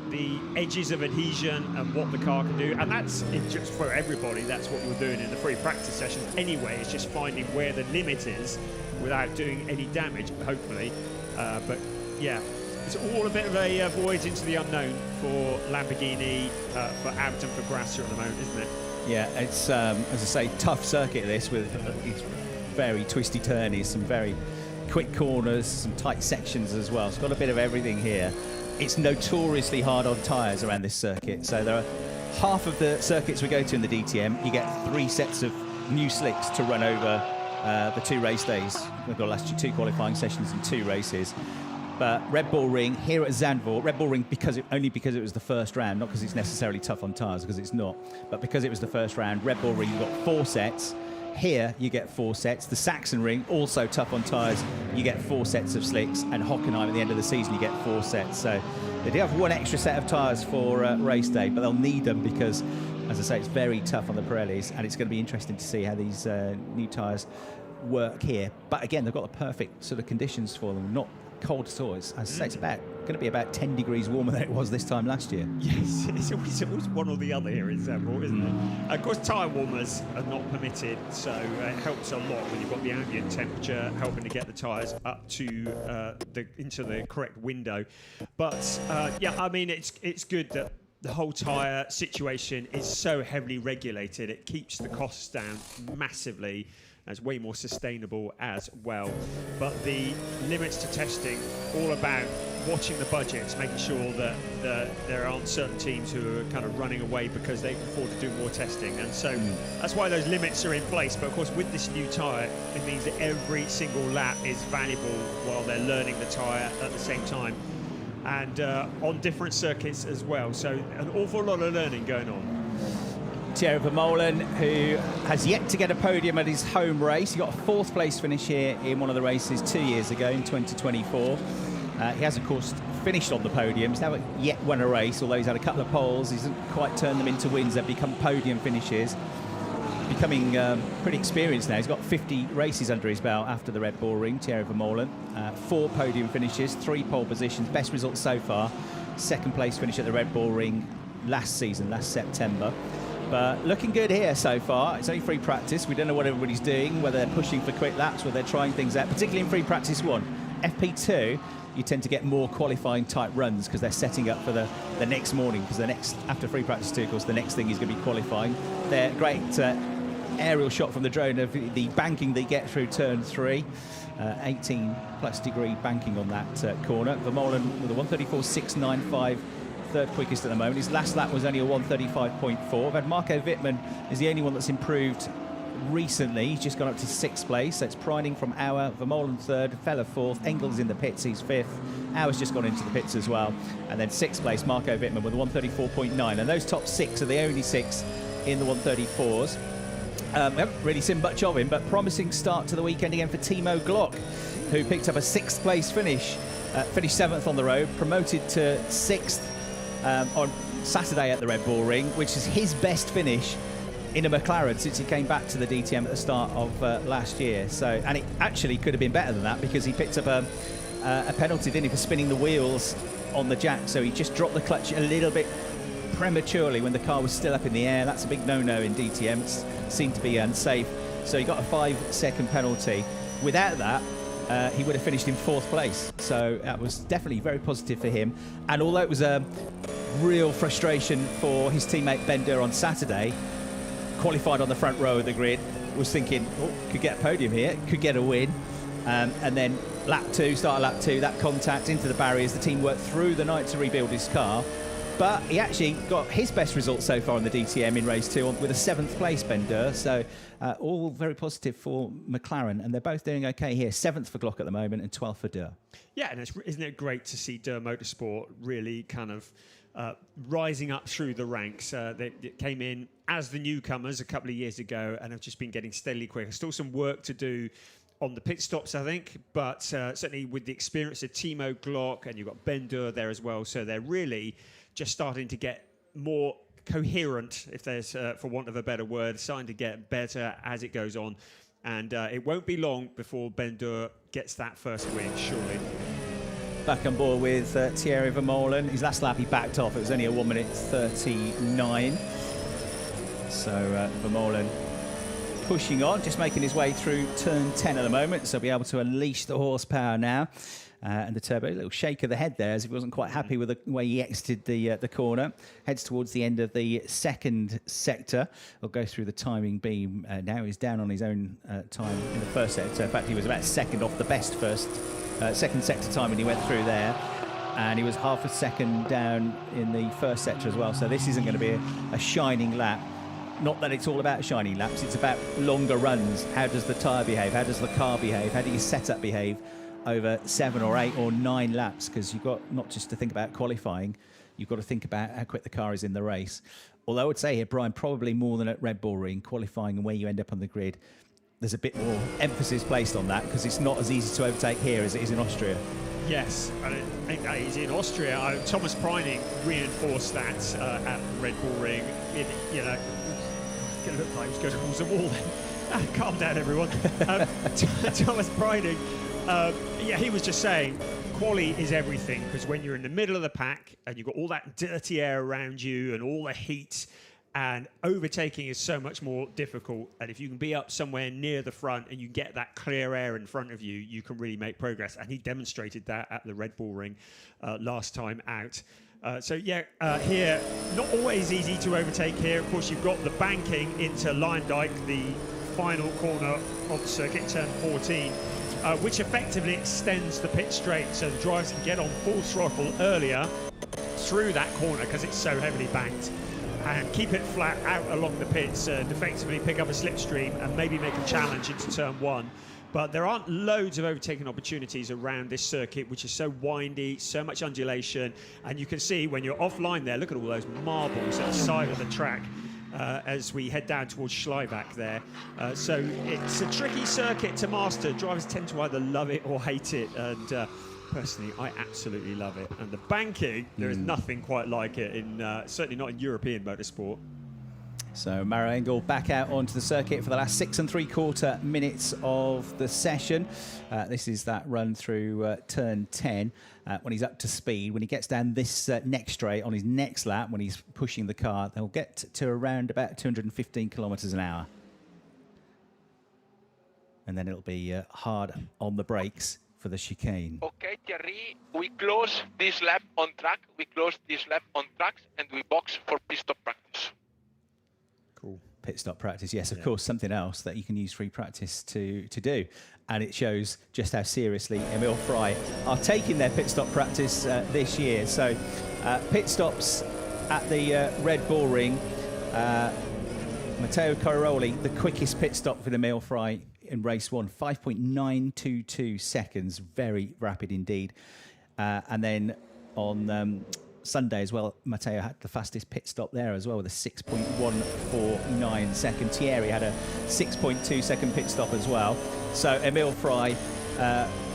the edges of adhesion and what the car can do. And that's just for everybody. That's what we're doing in the free practice sessions anyway. It's just finding where the limit is without doing any damage, hopefully. But yeah, it's all a bit of a voyage into the unknown for Lamborghini, for Abt and for Grasser at the moment, isn't it? Yeah, it's, as I say, tough circuit this, with these very twisty turnies, some very quick corners, some tight sections as well. It's got a bit of everything here. It's notoriously hard on tyres around this circuit. So there are half of the circuits we go to in the DTM, you get 3 sets of new slicks to run over the 2 race days. We've got last 2 qualifying sessions and 2 races. But Red Bull Ring here at Zandvoort, Red Bull Ring only because it was the first round, not because it's necessarily tough on tyres, because it's not, but because it was the first round. Red Bull Ring, you've got 4 sets. Here you get 4 sets. The Saxon Ring, also tough on tyres, you get 4 sets of slicks, and Hockenheim at the end of the season you get 4 sets. So they do have 1 extra set of tyres for race day, but they'll need them because, as I say, it's very tough on the Pirellis, and it's going to be interesting to see how these new tyres work here. But again, they've got the perfect sort of conditions for them, not cold at all. As I say, it's going to be about 10 degrees warmer than it was this time last year. Yes, it's always one or the other here in Zandvoort, isn't it? Of course, tyre warmers are not permitted, so it helps a lot when you've got the ambient temperature helping to get the tyres up to into the correct window. But yeah, I mean, it's good that the whole tyre situation is so heavily regulated. It keeps the costs down massively. It's way more sustainable as well. But the limits to testing, all about watching the budgets, making sure that there aren't certain teams who are kind of running away because they can afford to do more testing. And so that's why those limits are in place. But of course, with this new tyre, it means that every single lap is valuable while they're learning the tyre at the same time. And on different circuits as well. So an awful lot of learning going on. Thierry Vermeulen, who has yet to get a podium at his home race. He got a 4th place finish here in one of the races 2 years ago in 2024. He has, of course, finished on the podium. He's never yet won a race, although he's had a couple of poles. He hasn't quite turned them into wins. They've become podium finishes. Becoming pretty experienced now. He's got 50 races under his belt after the Red Bull Ring, Thierry Vermeulen. 4 podium finishes, 3 pole positions. Best result so far. 2nd place finish at the Red Bull Ring last season, last September. But looking good here so far. It's only free practice. We don't know what everybody's doing, whether they're pushing for quick laps, whether they're trying things out, particularly in free practice 1. FP2, you tend to get more qualifying type runs because they're setting up for the next morning, because after free practice 2, of course, the next thing is going to be qualifying. They're great aerial shot from the drone of the banking they get through turn 3. 18+ degree banking on that corner. Vermeulen with a 1:34.695. 3rd quickest at the moment. His last lap was only a 1:35.4. I've had Marco Wittmann is the only one that's improved recently. He's just gone up to 6th place. So it's Preining from Auer, Vermeulen 3rd, Feller 4th, Engels in the pits, he's 5th. Auer's just gone into the pits as well. And then 6th place, Marco Wittmann with a 1:34.9. And those top 6 are the only 6 in the 1:34s. We haven't really seen much of him, but promising start to the weekend again for Timo Glock, who picked up a 6th place finish, finished 7th on the road, promoted to 6th on Saturday at the Red Bull Ring, which is his best finish in a McLaren since he came back to the DTM at the start of last year. So, and it actually could have been better than that because he picked up a penalty, didn't he, for spinning the wheels on the jack. So he just dropped the clutch a little bit prematurely when the car was still up in the air. That's a big no-no in DTM. It seemed to be unsafe. So he got a 5-second penalty. Without that, he would have finished in 4th place. So that was definitely very positive for him. And although it was a real frustration for his teammate Bender on Saturday, qualified on the front row of the grid, was thinking, oh, could get a podium here, could get a win. And then start of lap 2, that contact into the barriers. The team worked through the night to rebuild his car. But he actually got his best result so far in the DTM in race 2 with a 7th place, Bender. So all very positive for McLaren, and they're both doing okay here. 7th for Glock at the moment and 12th for Durr. Yeah, and isn't it great to see Durr Motorsport really kind of rising up through the ranks. They came in as the newcomers a couple of years ago and have just been getting steadily quicker. Still some work to do on the pit stops, I think, but certainly with the experience of Timo Glock, and you've got Ben Dur there as well, so they're really just starting to get more coherent, if there's, for want of a better word, starting to get better as it goes on. And it won't be long before Ben Dur gets that first win, surely. Back on board with Thierry Vermeulen. His last lap he backed off. It was only a 1:39. So Vermeulen pushing on, just making his way through turn 10 at the moment. So he'll be able to unleash the horsepower now. And the turbo, a little shake of the head there as if he wasn't quite happy with the way he exited the corner. Heads towards the end of the second sector. We'll go through the timing beam now. He's down on his own time in the first sector. In fact, he was about second off the best second sector time when he went through there. And he was half a second down in the first sector as well. So this isn't going to be a shining lap. Not that it's all about shining laps. It's about longer runs. How does the tyre behave? How does the car behave? How do your setup behave over 7 or 8 or 9 laps? Because you've got not just to think about qualifying, you've got to think about how quick the car is in the race. Although I would say here, Brian, probably more than at Red Bull Ring, qualifying and where you end up on the grid, there's a bit more emphasis placed on that because it's not as easy to overtake here as it is in Austria. Yes, and I think that is in Austria. Thomas Preining reinforced that at Red Bull Ring. You know, it's going to look like he's going towards the wall then. Calm down, everyone. Thomas Preining, yeah, he was just saying, quali is everything, because when you're in the middle of the pack and you've got all that dirty air around you and all the heat, and overtaking is so much more difficult. And if you can be up somewhere near the front and you get that clear air in front of you, you can really make progress. And he demonstrated that at the Red Bull Ring last time out. So yeah, here, not always easy to overtake here. Of course, you've got the banking into Luijendijk, the final corner of the circuit, turn 14, which effectively extends the pit straight so the drivers can get on full throttle earlier through that corner because it's so heavily banked, and keep it flat out along the pits and effectively pick up a slipstream and maybe make a challenge into turn 1. But there aren't loads of overtaking opportunities around this circuit, which is so windy, so much undulation. And you can see when you're offline there, look at all those marbles at the side of the track as we head down towards Schleibach there. So it's a tricky circuit to master. Drivers tend to either love it or hate it. And personally, I absolutely love it. And the banking, there is nothing quite like it, in certainly not in European motorsport. So Maro Engel back out onto the circuit for the last 6 3/4 minutes of the session. This is that run through turn 10 when he's up to speed. When he gets down this next straight on his next lap, when he's pushing the car, they'll get to around about 215 kilometres an hour. And then it'll be hard on the brakes for the chicane. Okay, Thierry, we close this lap on track. We close this lap on tracks and we box for pit stop practice. Cool. Pit stop practice, yes, of course, something else that you can use free practice to do. And it shows just how seriously Emil Frey are taking their pit stop practice this year. So pit stops at the Red Bull Ring. Matteo Corroli, the quickest pit stop for Emil Frey in race 1, 5.922 seconds, very rapid indeed. And then on Sunday as well, Matteo had the fastest pit stop there as well with a 6.149 second. Thierry had a 6.2 second pit stop as well. So Emil Frey,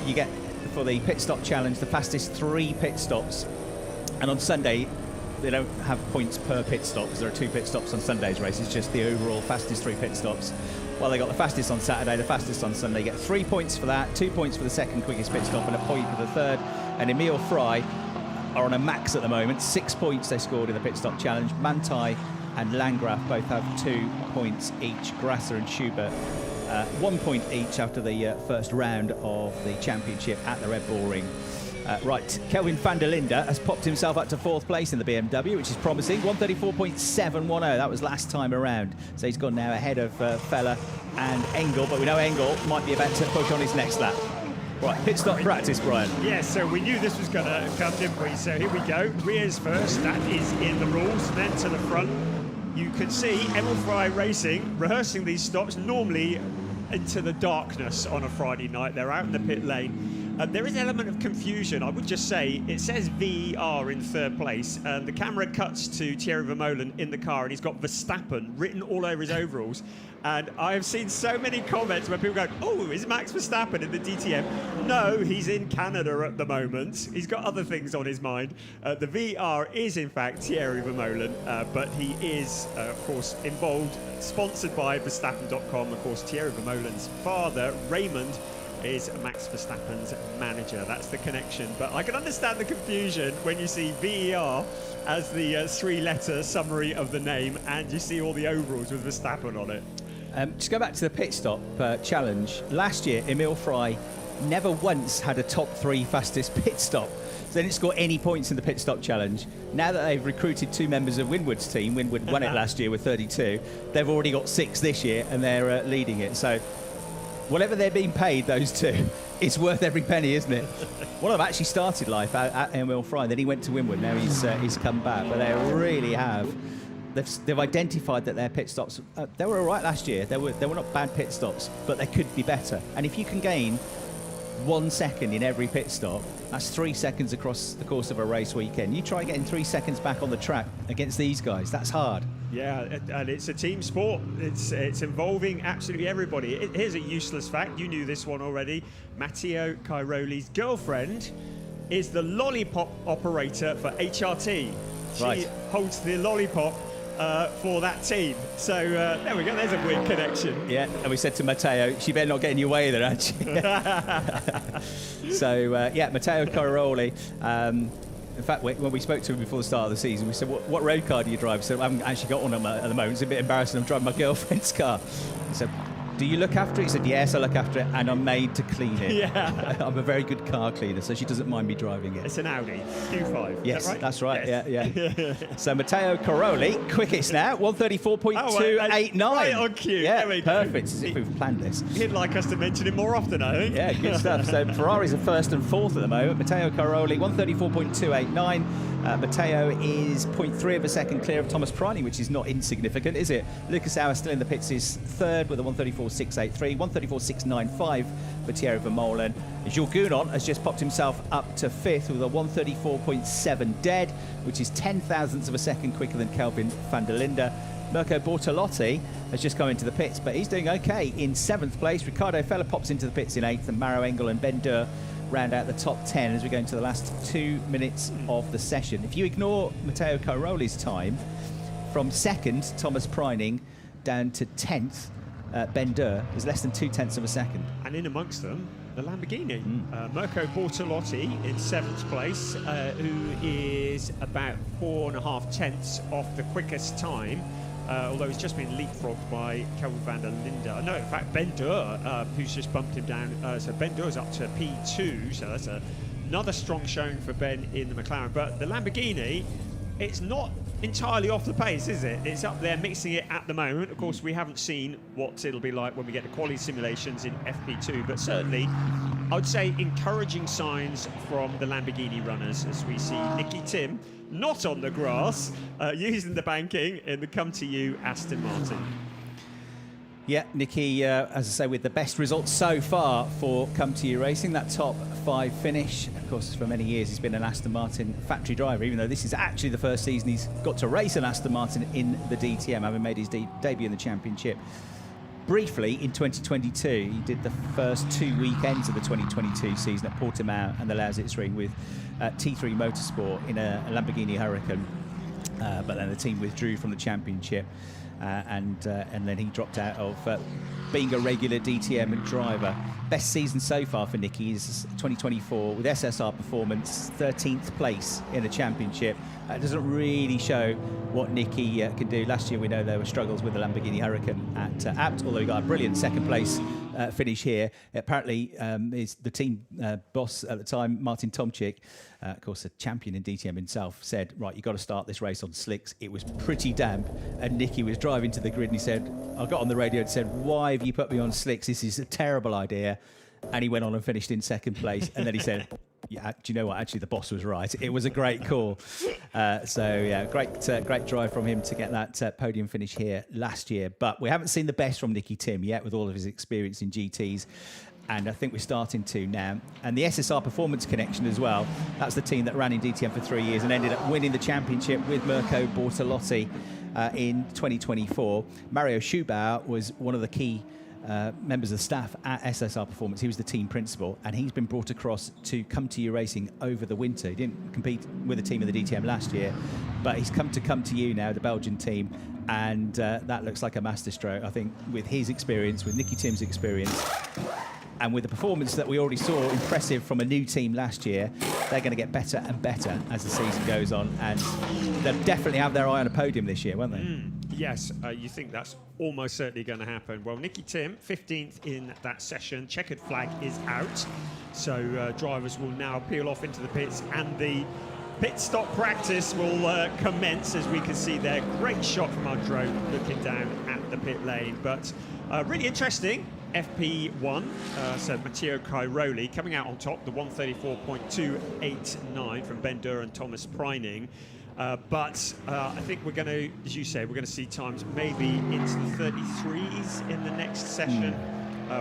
you get for the pit stop challenge the fastest 3 pit stops. And on Sunday, they don't have points per pit stop because there are 2 pit stops on Sunday's race. It's just the overall fastest 3 pit stops. Well, they got the fastest on Saturday, the fastest on Sunday. You get 3 points for that, 2 points for the second quickest pit stop, and a point for the third. And Emil Frey are on a max at the moment. 6 points they scored in the pit stop challenge. Manthey and Landgraf both have 2 points each. Grasser and Schubert 1 point each after the first round of the championship at the Red Bull Ring. Right, Kelvin van der Linde has popped himself up to 4th place in the BMW, which is promising. 134.710, that was last time around. So he's gone now ahead of Feller and Engel, but we know Engel might be about to push on his next lap. Right, pit stop practice, Brian. Yeah, so we knew this was going to come, didn't we? So here we go. Rears first, that is in the rules. Then to the front, you can see Emil Frey racing, rehearsing these stops normally into the darkness on a Friday night. They're out in the pit lane. There is an element of confusion. I would just say it says VER in third place. The camera cuts to Thierry Vermeulen in the car, and he's got Verstappen written all over his overalls. And I have seen so many comments where people go, "Oh, is Max Verstappen in the DTM?" No, he's in Canada at the moment. He's got other things on his mind. The VER is in fact Thierry Vermeulen, but he is, of course, involved, sponsored by Verstappen.com. Of course, Thierry Vermeulen's father, Raymond, is Max Verstappen's manager. That's the connection. But I can understand the confusion when you see VER as the three-letter summary of the name, and you see all the overalls with Verstappen on it. Just go back to the pit stop challenge. Last year, Emil Frey never once had a top 3 fastest pit stop. So they didn't score any points in the pit stop challenge. Now that they've recruited 2 members of Winwood's team, Winwood won it last year with 32, they've already got 6 this year, and they're leading it. So whatever they're being paid, those 2, it's worth every penny, isn't it? One of them actually started life at Emil Frey, then he went to Winwood. Now he's come back, but they really have. They've identified that their pit stops, they were all right last year. They were not bad pit stops, but they could be better. And if you can gain 1 second in every pit stop, that's 3 seconds across the course of a race weekend. You try getting 3 seconds back on the track against these guys, that's hard. Yeah, and it's a team sport. It's involving absolutely everybody. Here's a useless fact. You knew this one already. Matteo Cairoli's girlfriend is the lollipop operator for HRT. She holds the lollipop for that team. So there we go, there's a weird connection. Yeah, and we said to Matteo, she better not get in your way there, actually. So, yeah, Matteo Cairoli. In fact, when we spoke to him before the start of the season, we said, what road car do you drive? He said, I haven't actually got one at the moment. It's a bit embarrassing. I'm driving my girlfriend's car. He said, do you look after it? He said, yes, I look after it, and I'm made to clean it. Yeah. I'm a very good car cleaner, so she doesn't mind me driving it. It's an Audi Q5. Yes, right? That's right. Yes. Yeah. So Matteo Cairoli, quickest now, 134.289. Right on cue. Yeah, there we perfect. As if we've planned this. He'd like us to mention him more often, I think. Yeah, good stuff. So Ferraris are first and fourth at the moment. Matteo Cairoli, 134.289. Matteo is 0.3 of a second clear of Thomas Pryning, which is not insignificant, is it? Lucas Auer still in the pits is third with a 134.683, 134.695 for Thierry Vermeulen. Jules Gounon has just popped himself up to fifth with a 134.7 dead, which is 10 thousandths of a second quicker than Kelvin van der Linde. Mirko Bortolotti has just come into the pits, but he's doing okay in seventh place. Ricardo Feller pops into the pits in eighth, and Maro Engel and Ben Durr round out the top 10 as we go into the last 2 minutes of the session. If you ignore Matteo Cairoli's time, from second, Thomas Pryning, down to 10th, Ben Durr, is less than 0.2 of a second. And in amongst them, the Lamborghini. Mirko Bortolotti in 7th place, who is about 4.5 tenths off the quickest time. Although he's just been leapfrogged by Kelvin van der Linde. No, in fact, Ben Durr, who's just bumped him down. So Ben Durr's up to P2, so that's another strong showing for Ben in the McLaren. But the Lamborghini, it's not entirely off the pace, is it? It's up there mixing it at the moment. Of course, we haven't seen what it'll be like when we get the quality simulations in FP2, but certainly, I would say encouraging signs from the Lamborghini runners as we see Nicky Tim not on the grass, using the banking in the Come To You Aston Martin. Yeah, Nicky, as I say, with the best results so far for Come To You Racing, that top 5 finish. Of course, for many years he's been an Aston Martin factory driver, even though this is actually the first season he's got to race an Aston Martin in the DTM, having made his debut in the championship. Briefly, in 2022, he did the first 2 weekends of the 2022 season at Portimao and the Lausitzring with T3 Motorsport in a Lamborghini Huracan, but then the team withdrew from the championship, and then he dropped out of being a regular DTM driver. Best season so far for Nicky is 2024 with SSR Performance, 13th place in the championship. It doesn't really show what Nicky can do. Last year we know there were struggles with the Lamborghini Huracan at Abt, although he got a brilliant second place finish here. Apparently is the team boss at the time, Martin Tomczyk, of course a champion in DTM himself, said, right, you've got to start this race on slicks. It was pretty damp, and Nicky was driving to the grid and he said, I got on the radio and said, why have you put me on slicks? This is a terrible idea. And he went on and finished in second place, and then he said, yeah, do you know what? Actually, the boss was right. It was a great call. So, yeah, great drive from him to get that podium finish here last year. But we haven't seen the best from Nicky Tim yet with all of his experience in GTs. and I think we're starting to now. And the SSR Performance Connection as well. That's the team that ran in DTM for 3 years and ended up winning the championship with Mirko Bortolotti in 2024. Mario Schubauer was one of the key members of the staff at SSR Performance. He was the team principal, and he's been brought across to come to you racing over the winter. He didn't compete with the team in the DTM last year, but he's come to you now, the Belgian team, and that looks like a masterstroke. I think with his experience, with Nicky Tim's experience, and with the performance that we already saw impressive from a new team last year, they're going to get better and better as the season goes on, and they'll definitely have their eye on a podium this year, won't they? Yes, you think that's almost certainly going to happen. Well, Nicky Tim, 15th in that session. Checkered flag is out. So drivers will now peel off into the pits, and the pit stop practice will commence, as we can see there. Great shot from our drone looking down at the pit lane. But really interesting. FP1, so Matteo Cairoli coming out on top, the 134.289 from Ben Durr and Thomas Preining. But I think we're going to, as you say, we're going to see times maybe into the 33s in the next session.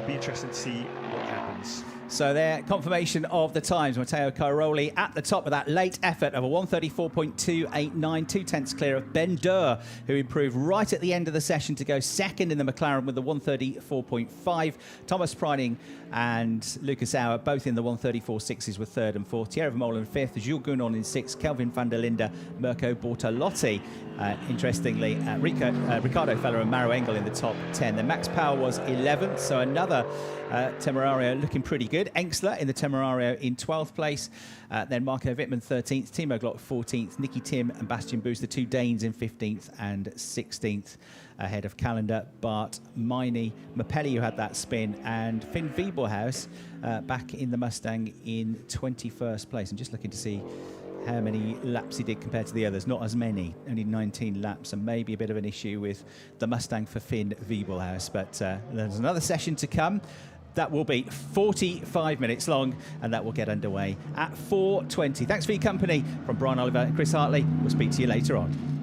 Be interesting to see what happens. So there, confirmation of the times. Matteo Cairoli at the top of that late effort of a 134.289, 2 tenths clear of Ben Durr, who improved right at the end of the session to go second in the McLaren with the 134.5. Thomas Preining and Lucas Auer both in the 134.6s were third and fourth. Thierry Vermeulen fifth, Jules Gounon in sixth, Kelvin van der Linde, Mirko Bortolotti. Interestingly, Ricardo Feller and Maro Engel in the top 10. Then Max Power was 11th, so another Temerario looking pretty good. Engsler in the Temerario in 12th place. Then Marco Wittmann 13th, Timo Glock 14th, Nicky Tim and Bastian Buus, the two Danes, in 15th and 16th, ahead of Calendar, Bart, Miney, Mapelli, who had that spin, and Finn Wiebelhaus back in the Mustang in 21st place. I'm just looking to see how many laps he did compared to the others. Not as many, only 19 laps, and maybe a bit of an issue with the Mustang for Finn Wiebelhaus. But there's another session to come. That will be 45 minutes long, and that will get underway at 4:20. Thanks for your company. From Brian Oliver and Chris Hartley, we'll speak to you later on.